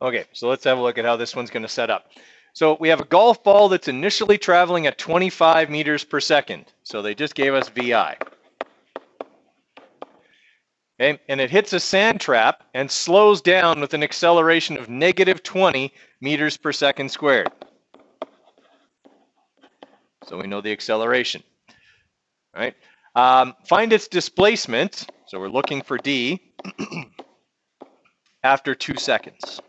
Okay, so let's have a look at how this one's going to set up. So we have a golf ball that's initially traveling at 25 meters per second. So they just gave us VI. Okay, and it hits a sand trap and slows down with an acceleration of negative 20 meters per second squared. So we know the acceleration. All right. Find its displacement. So we're looking for D after 2 seconds.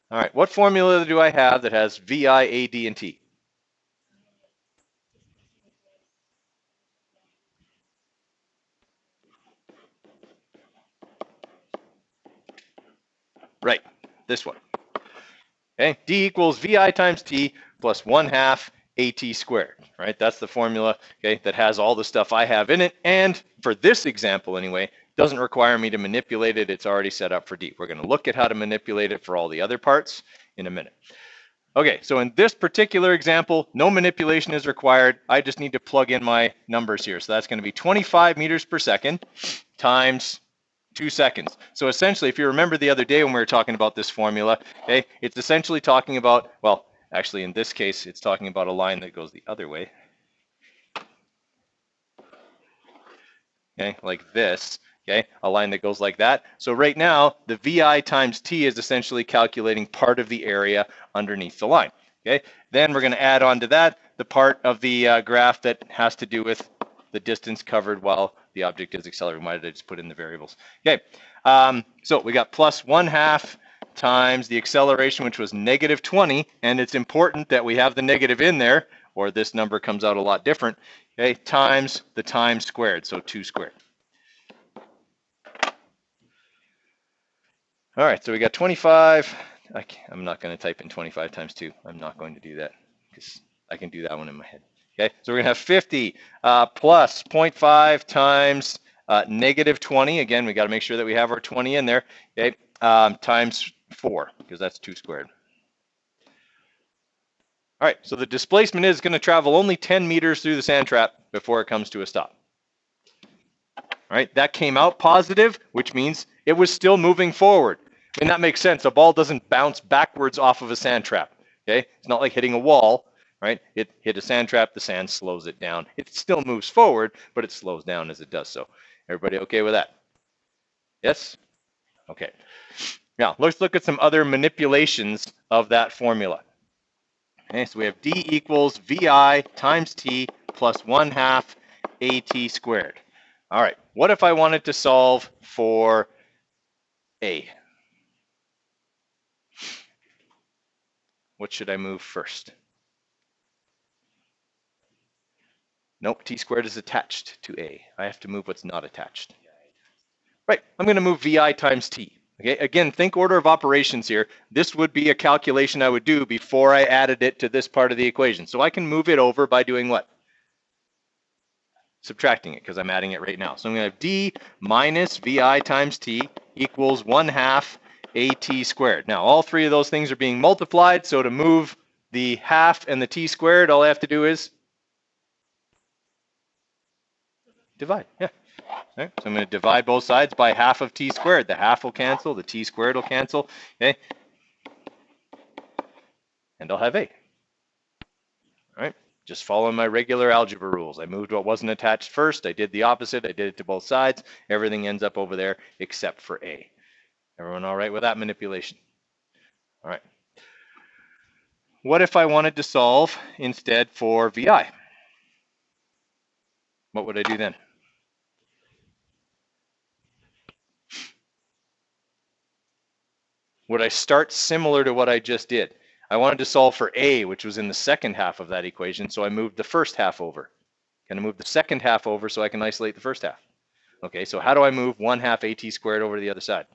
All right, what formula do I have that has VI, AD, and T? Right, this one. Okay, D equals VI times T plus 1/2 AT squared. Right, that's the formula, okay, that has all the stuff I have in it. And for this example anyway, doesn't require me to manipulate it. It's already set up for D. We're going to look at how to manipulate it for all the other parts in a minute. Okay, so in this particular example, no manipulation is required. I just need to plug in my numbers here. So that's going to be 25 meters per second times 2 seconds. So essentially, if you remember the other day when we were talking about this formula, okay, it's essentially talking about, well, actually in this case, it's talking about a line that goes the other way. Okay, like this. Okay, a line that goes like that. So right now, the VI times T is essentially calculating part of the area underneath the line. Okay, then we're going to add on to that the part of the graph that has to do with the distance covered while the object is accelerating. Why did I just put in the variables? Okay, so we got plus 1/2 times the acceleration, which was negative 20, and it's important that we have the negative in there, or this number comes out a lot different. Okay, times the time squared, so 2 squared. All right, so we got 25. I'm not going to type in 25 times 2. I'm not going to do that because I can do that one in my head. Okay, so we're going to have 50 plus 0.5 times negative 20. Again, we got to make sure that we have our 20 in there. Okay, times 4 because that's 2 squared. All right, so the displacement is going to travel only 10 meters through the sand trap before it comes to a stop. All right, that came out positive, which means it was still moving forward. I mean, that makes sense. A ball doesn't bounce backwards off of a sand trap. Okay, it's not like hitting a wall, right? It hit a sand trap, the sand slows it down. It still moves forward, but it slows down as it does so. Everybody okay with that? Yes? Okay. Now, let's look at some other manipulations of that formula. Okay, so we have D equals VI times T plus 1/2 AT squared. All right, what if I wanted to solve for A? What should I move first? Nope, T squared is attached to A. I have to move what's not attached. Right, I'm going to move VI times T. Okay, again, think order of operations here. This would be a calculation I would do before I added it to this part of the equation. So I can move it over by doing what? Subtracting it, because I'm adding it right now. So I'm going to have D minus VI times T equals 1/2 AT squared. Now, all three of those things are being multiplied, so to move the half and the T squared, all I have to do is divide. Yeah. Okay. So I'm going to divide both sides by half of T squared. The half will cancel, the T squared will cancel. Okay. And I'll have A. All right. Just following my regular algebra rules. I moved what wasn't attached first. I did the opposite. I did it to both sides. Everything ends up over there except for A. Everyone all right with that manipulation? All right. What if I wanted to solve instead for VI? What would I do then? Would I start similar to what I just did? I wanted to solve for A, which was in the second half of that equation, so I moved the first half over. Can I move the second half over so I can isolate the first half? Okay, so how do I move 1/2 AT squared over to the other side?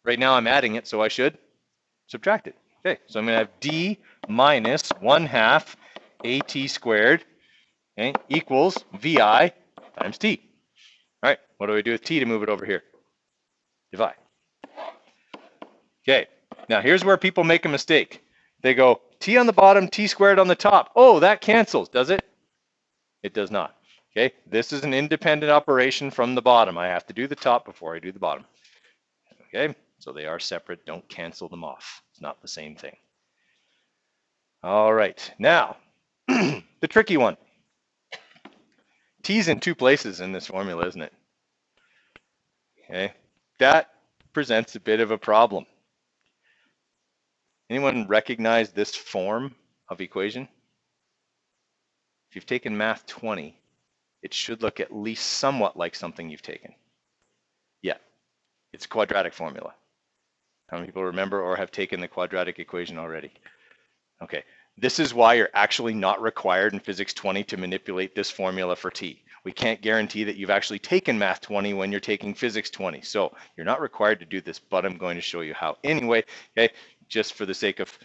Right now I'm adding it, so I should subtract it. Okay, so I'm going to have D minus 1/2 AT squared, okay, equals VI times T. All right, what do I do with T to move it over here? Divide. Okay, now here's where people make a mistake. They go T on the bottom, T squared on the top. Oh, that cancels, does it? It does not. Okay, this is an independent operation from the bottom. I have to do the top before I do the bottom. Okay, so they are separate. Don't cancel them off. It's not the same thing. All right, now the tricky one. T's in two places in this formula, isn't it? Okay, that presents a bit of a problem. Anyone recognize this form of equation? If you've taken Math 20, it should look at least somewhat like something you've taken. Yeah, it's a quadratic formula. How many people remember or have taken the quadratic equation already? Okay, this is why you're actually not required in Physics 20 to manipulate this formula for T. We can't guarantee that you've actually taken Math 20 when you're taking Physics 20. So you're not required to do this, but I'm going to show you how anyway, okay, just for the sake of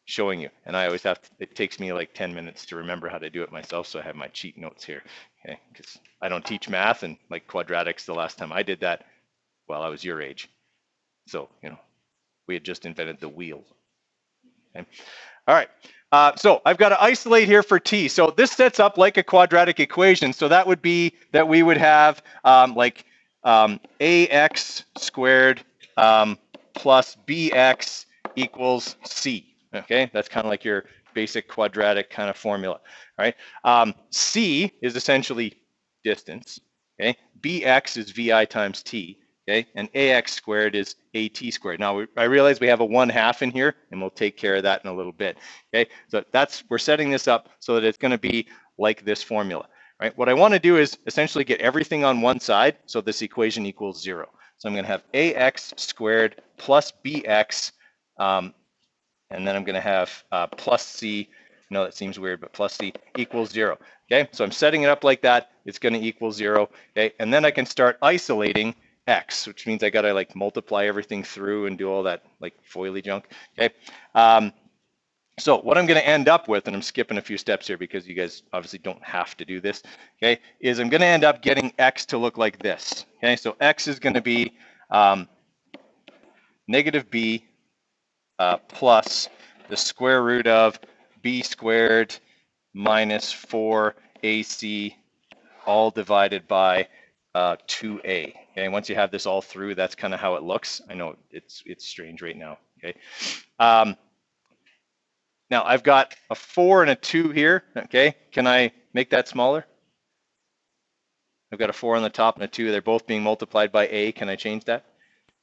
showing you. And I always have to, it takes me like 10 minutes to remember how to do it myself, so I have my cheat notes here, okay, because I don't teach math, and like quadratics, the last time I did that, well, I was your age. So, you know, we had just invented the wheel. Okay. All right, so I've got to isolate here for t. So this sets up like a quadratic equation. So that would be that we would have ax squared plus bx equals c. Okay, that's kind of like your basic quadratic kind of formula. All right, c is essentially distance. Okay, bx is vi times t. Okay, and ax squared is at squared. Now, I realize we have a 1/2 in here, and we'll take care of that in a little bit. Okay, so we're setting this up so that it's going to be like this formula. Right? What I want to do is essentially get everything on one side, so this equation equals 0. So I'm going to have ax squared plus bx, and then I'm going to have plus c. I know that seems weird, but plus c equals 0. Okay, so I'm setting it up like that. It's going to equal 0. Okay, and then I can start isolating x, which means I got to like multiply everything through and do all that like foily junk. Okay, so what I'm going to end up with, and I'm skipping a few steps here because you guys obviously don't have to do this, okay, is I'm going to end up getting x to look like this. Okay, so x is going to be negative b plus the square root of b squared minus 4ac all divided by 2a. Okay, and once you have this all through, that's kind of how it looks. I know it's strange right now. Okay, now I've got a 4 and a 2 here. Okay, can I make that smaller? I've got a 4 on the top and a 2. They're both being multiplied by a. Can I change that?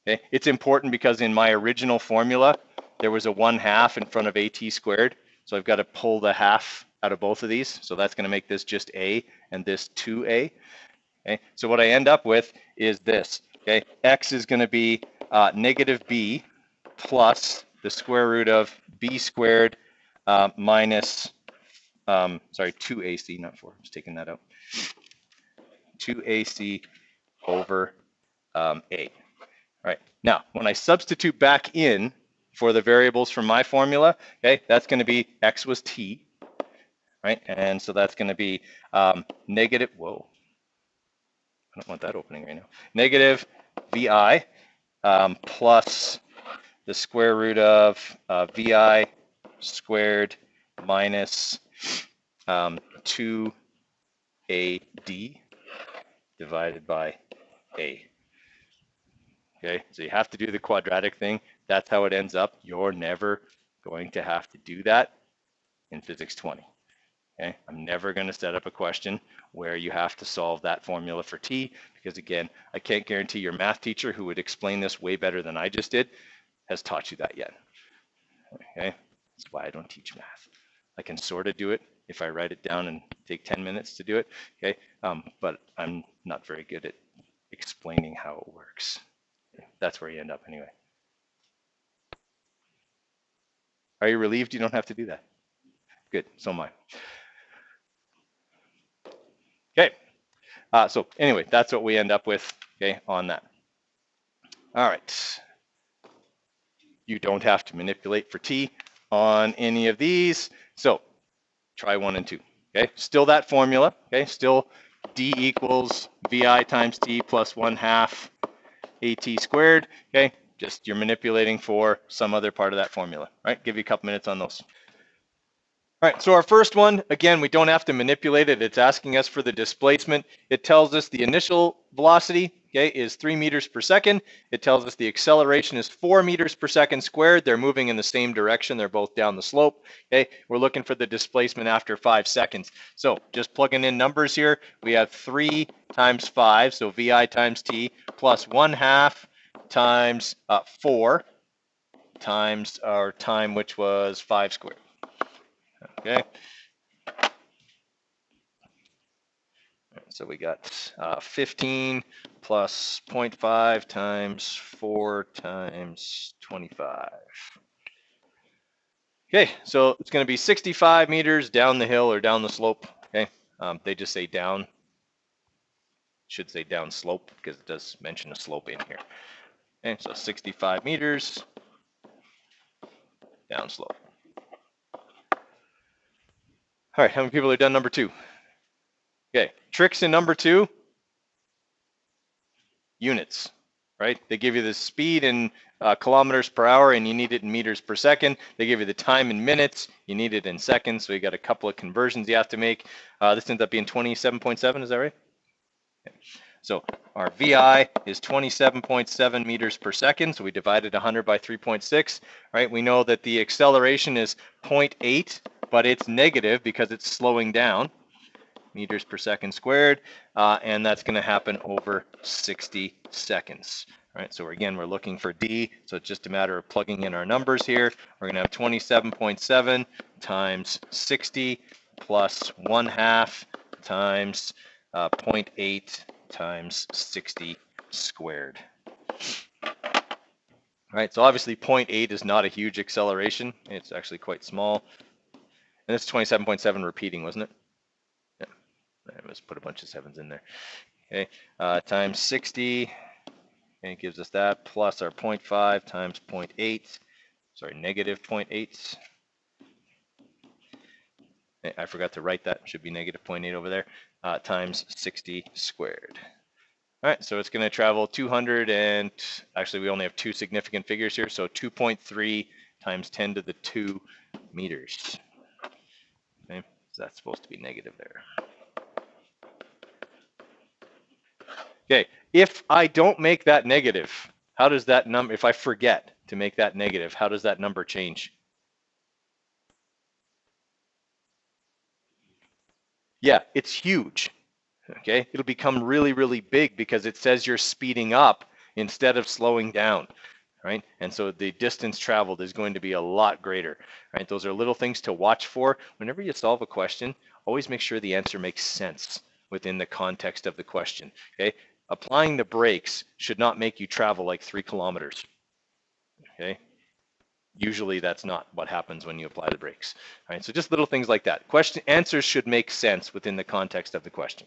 Okay, it's important because in my original formula there was a 1/2 in front of at squared, so I've got to pull the half out of both of these. So that's going to make this just a and this 2a. Okay, so what I end up with is this. Okay, x is going to be negative b plus the square root of b squared minus, 2ac, not 4. I'm just taking that out. 2ac over a. All right. Now, when I substitute back in for the variables from my formula, okay, that's going to be x was t, right? And so that's going to be negative. Whoa. I don't want that opening right now. Negative vi plus the square root of vi squared minus 2ad divided by a. Okay, so you have to do the quadratic thing. That's how it ends up. You're never going to have to do that in Physics 20. Okay, I'm never going to set up a question where you have to solve that formula for t, because again, I can't guarantee your math teacher, who would explain this way better than I just did, has taught you that yet. Okay, that's why I don't teach math. I can sort of do it if I write it down and take 10 minutes to do it. Okay, but I'm not very good at explaining how it works. That's where you end up anyway. Are you relieved you don't have to do that? Good, so am I. Okay, so anyway, that's what we end up with, okay, on that. All right. You don't have to manipulate for t on any of these. So try 1 and 2. Okay, still that formula. Okay, still d equals vi times t plus 1/2 at squared. Okay, just you're manipulating for some other part of that formula. All right, give you a couple minutes on those. All right, so our first one, again, we don't have to manipulate it. It's asking us for the displacement. It tells us the initial velocity, okay, is 3 meters per second. It tells us the acceleration is 4 meters per second squared. They're moving in the same direction. They're both down the slope. Okay, we're looking for the displacement after 5 seconds. So just plugging in numbers here, we have 3 times 5, so VI times T, plus 1/2 times 4 times our time, which was 5 squared. Okay. So we got 15 plus 0.5 times 4 times 25. Okay, so it's going to be 65 meters down the hill or down the slope. Okay, they just say down. Should say down slope because it does mention a slope in here. Okay, so 65 meters down slope. All right, how many people have done number 2? Okay, tricks in number 2. Units, right? They give you the speed in kilometers per hour and you need it in meters per second. They give you the time in minutes, you need it in seconds. So you got a couple of conversions you have to make. This ends up being 27.7, is that right? Okay. So our VI is 27.7 meters per second. So we divided 100 by 3.6, right? We know that the acceleration is 0.8, but it's negative because it's slowing down. Meters per second squared, and that's going to happen over 60 seconds. All right, so again, we're looking for D, so it's just a matter of plugging in our numbers here. We're going to have 27.7 times 60 plus 1/2 times 0.8 times 60 squared. All right, so obviously 0.8 is not a huge acceleration. It's actually quite small. And it's 27.7 repeating, wasn't it? Let's put a bunch of 7s in there. Okay, times 60, and it gives us that, plus our 0.5 times 0.8, sorry, negative 0.8. I forgot to write that, should be negative 0.8 over there, times 60 squared. All right, so it's going to travel 200, and actually we only have 2 significant figures here, so 2.3 times 10 to the 2 meters. Okay, so that's supposed to be negative there. Okay, if I don't make that negative, how does that number, if I forget to make that negative, how does that number change? Yeah, it's huge. Okay, it'll become really, really big because it says you're speeding up instead of slowing down, right? And so the distance traveled is going to be a lot greater, right? Those are little things to watch for. Whenever you solve a question, always make sure the answer makes sense within the context of the question, okay? Applying the brakes should not make you travel like 3 kilometers, okay? Usually that's not what happens when you apply the brakes, right? So just little things like that. Answers should make sense within the context of the question.